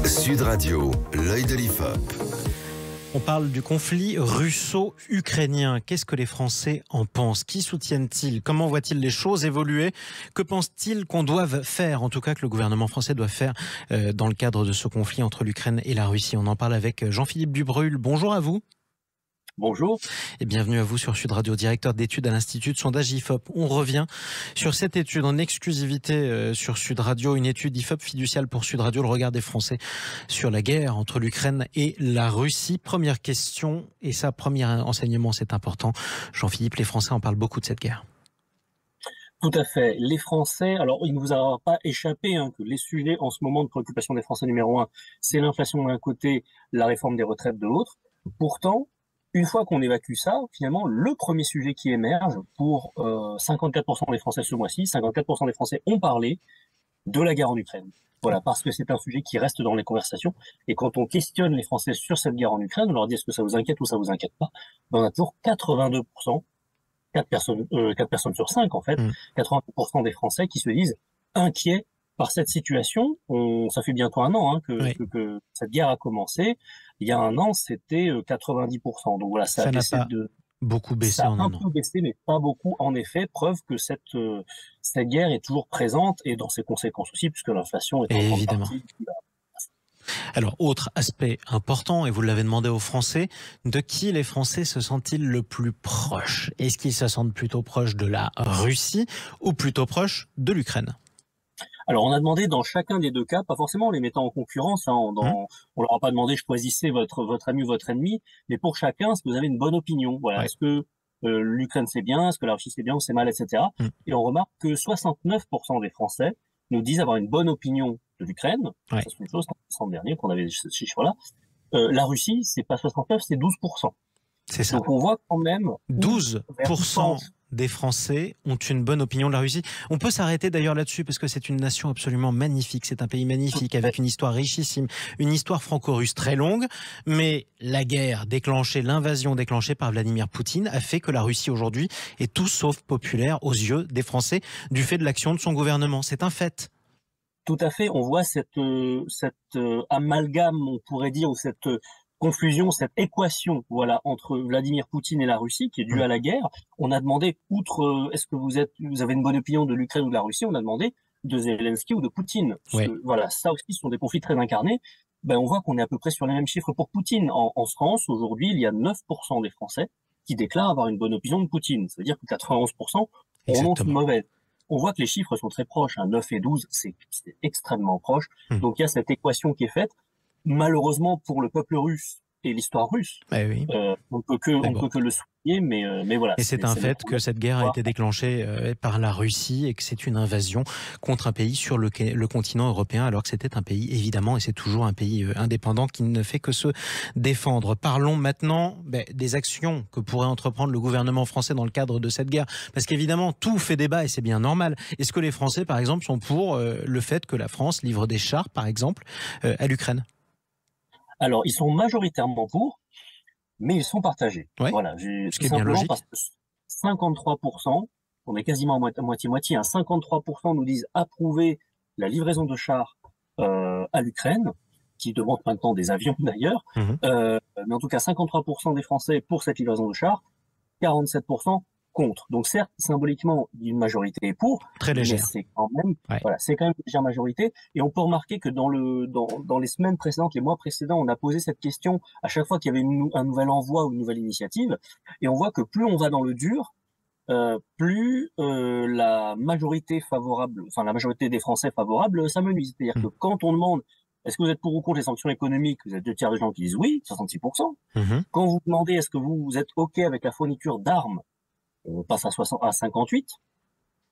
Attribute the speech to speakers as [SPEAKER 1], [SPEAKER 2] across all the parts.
[SPEAKER 1] Sud Radio, l'œil de l'IFOP.
[SPEAKER 2] On parle du conflit russo-ukrainien. Qu'est-ce que les Français en pensent? Qui soutiennent-ils? Comment voient-ils les choses évoluer? Que pensent-ils qu'on doive faire, en tout cas que le gouvernement français doit faire dans le cadre de ce conflit entre l'Ukraine et la Russie? On en parle avec Jean-Philippe Dubrulle. Bonjour à vous.
[SPEAKER 3] Bonjour.
[SPEAKER 2] Et bienvenue à vous sur Sud Radio, directeur d'études à l'Institut de sondage IFOP. On revient sur cette étude en exclusivité sur Sud Radio, une étude IFOP fiduciale pour Sud Radio, le regard des Français sur la guerre entre l'Ukraine et la Russie. Première question, et ça, premier enseignement, c'est important. Jean-Philippe, les Français en parlent beaucoup de cette guerre.
[SPEAKER 3] Tout à fait. Les Français, alors il ne vous a pas échappé que les sujets en ce moment de préoccupation des Français numéro 1, c'est l'inflation d'un côté, la réforme des retraites de l'autre. Pourtant, une fois qu'on évacue ça, finalement, le premier sujet qui émerge pour 54% des Français ce mois-ci, 54% des Français ont parlé de la guerre en Ukraine. Voilà, parce que c'est un sujet qui reste dans les conversations. Et quand on questionne les Français sur cette guerre en Ukraine, on leur dit est-ce que ça vous inquiète ou ça vous inquiète pas, on a toujours 82%, 4 personnes sur 5 en fait, 80% des Français qui se disent inquiets par cette situation. Ça fait bientôt un an que cette guerre a commencé. Il y a un an, c'était 90%. Donc voilà, ça a baissé
[SPEAKER 2] beaucoup baissé.
[SPEAKER 3] Ça a un peu baissé, mais pas beaucoup. En effet, preuve que cette guerre est toujours présente et dans ses conséquences aussi, puisque l'inflation est en grande partie.
[SPEAKER 2] Alors, autre aspect important, et vous l'avez demandé aux Français, de qui les Français se sentent-ils le plus proches? Est-ce qu'ils se sentent plutôt proches de la Russie ou plutôt proches de l'Ukraine?
[SPEAKER 3] Alors, on a demandé dans chacun des deux cas, pas forcément en les mettant en concurrence, on leur a pas demandé choisissez votre ami ou votre ennemi, mais pour chacun, est-ce que vous avez une bonne opinion? Voilà, est-ce que l'Ukraine c'est bien, est-ce que la Russie c'est bien ou c'est mal, etc. Et on remarque que 69% des Français nous disent avoir une bonne opinion de l'Ukraine. Ça c'est une chose, c'est l'an dernier qu'on avait ces chiffres-là. La Russie, c'est pas 69, c'est 12%.
[SPEAKER 2] C'est ça.
[SPEAKER 3] Donc on voit quand même
[SPEAKER 2] 12% des Français ont une bonne opinion de la Russie. On peut s'arrêter d'ailleurs là-dessus parce que c'est une nation absolument magnifique. C'est un pays magnifique avec une histoire richissime, une histoire franco-russe très longue. Mais la guerre déclenchée, l'invasion déclenchée par Vladimir Poutine a fait que la Russie aujourd'hui est tout sauf populaire aux yeux des Français du fait de l'action de son gouvernement. C'est un fait.
[SPEAKER 3] Tout à fait. On voit cette amalgame, on pourrait dire, ou cette confusion, cette équation, voilà, entre Vladimir Poutine et la Russie, qui est due à la guerre. On a demandé, outre, est-ce que vous avez une bonne opinion de l'Ukraine ou de la Russie, on a demandé de Zelensky ou de Poutine. Voilà, ça aussi, ce sont des conflits très incarnés. On voit qu'on est à peu près sur les mêmes chiffres pour Poutine. En France, aujourd'hui, il y a 9% des Français qui déclarent avoir une bonne opinion de Poutine. Ça veut dire que 91% ont une mauvaise. On voit que les chiffres sont très proches, 9 et 12, c'est extrêmement proche. Donc il y a cette équation qui est faite. Malheureusement pour le peuple russe et l'histoire russe, on ne peut que le souligner, mais voilà.
[SPEAKER 2] Et c'est un fait que cette guerre a été déclenchée par la Russie et que c'est une invasion contre un pays sur le continent européen, alors que c'était un pays, évidemment, et c'est toujours un pays indépendant qui ne fait que se défendre. Parlons maintenant des actions que pourrait entreprendre le gouvernement français dans le cadre de cette guerre. Parce qu'évidemment, tout fait débat et c'est bien normal. Est-ce que les Français, par exemple, sont pour le fait que la France livre des chars, par exemple, à l'Ukraine?
[SPEAKER 3] Alors, ils sont majoritairement pour, mais ils sont partagés. Voilà,
[SPEAKER 2] ce qui est bien logique.
[SPEAKER 3] Parce que 53%, on est quasiment à moitié-moitié, 53% nous disent approuver la livraison de chars à l'Ukraine, qui demande maintenant des avions d'ailleurs, mais en tout cas 53% des Français pour cette livraison de chars, 47% contre. Donc certes, symboliquement, une majorité est pour,
[SPEAKER 2] très légère.
[SPEAKER 3] Mais c'est quand même, c'est quand même une légère majorité. Et on peut remarquer que dans les semaines précédentes, les mois précédents, on a posé cette question à chaque fois qu'il y avait un nouvel envoi ou une nouvelle initiative. Et on voit que plus on va dans le dur, plus la majorité favorable, enfin la majorité des Français favorables s'amenuise. C'est-à-dire que quand on demande est-ce que vous êtes pour ou contre les sanctions économiques, vous êtes 2 tiers des gens qui disent oui, 66%. Quand vous demandez est-ce que vous êtes OK avec la fourniture d'armes, on passe à 58.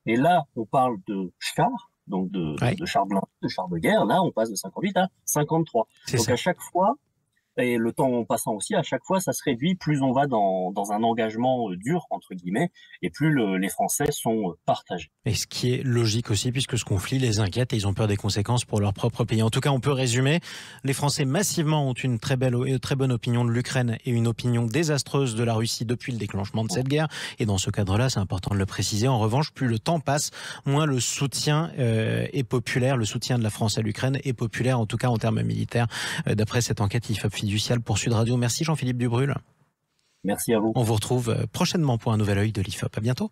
[SPEAKER 3] Et là, on parle de chars, donc de chars blindés, de chars de guerre. Là, on passe de 58 à 53. Donc à chaque fois, Et le temps passant aussi, à chaque fois, ça se réduit, plus on va dans un engagement dur, entre guillemets, et plus les Français sont partagés.
[SPEAKER 2] Et ce qui est logique aussi, puisque ce conflit les inquiète et ils ont peur des conséquences pour leur propre pays. En tout cas, on peut résumer, les Français massivement ont une très bonne opinion de l'Ukraine et une opinion désastreuse de la Russie depuis le déclenchement de cette guerre. Et dans ce cadre-là, c'est important de le préciser. En revanche, plus le temps passe, moins le soutien est populaire. Le soutien de la France à l'Ukraine est populaire, en tout cas en termes militaires, d'après cette enquête IFOP fiduciale pour Sud Radio. Merci Jean-Philippe Dubrul.
[SPEAKER 3] Merci à vous.
[SPEAKER 2] On vous retrouve prochainement pour un nouvel œil de l'IFOP. À bientôt.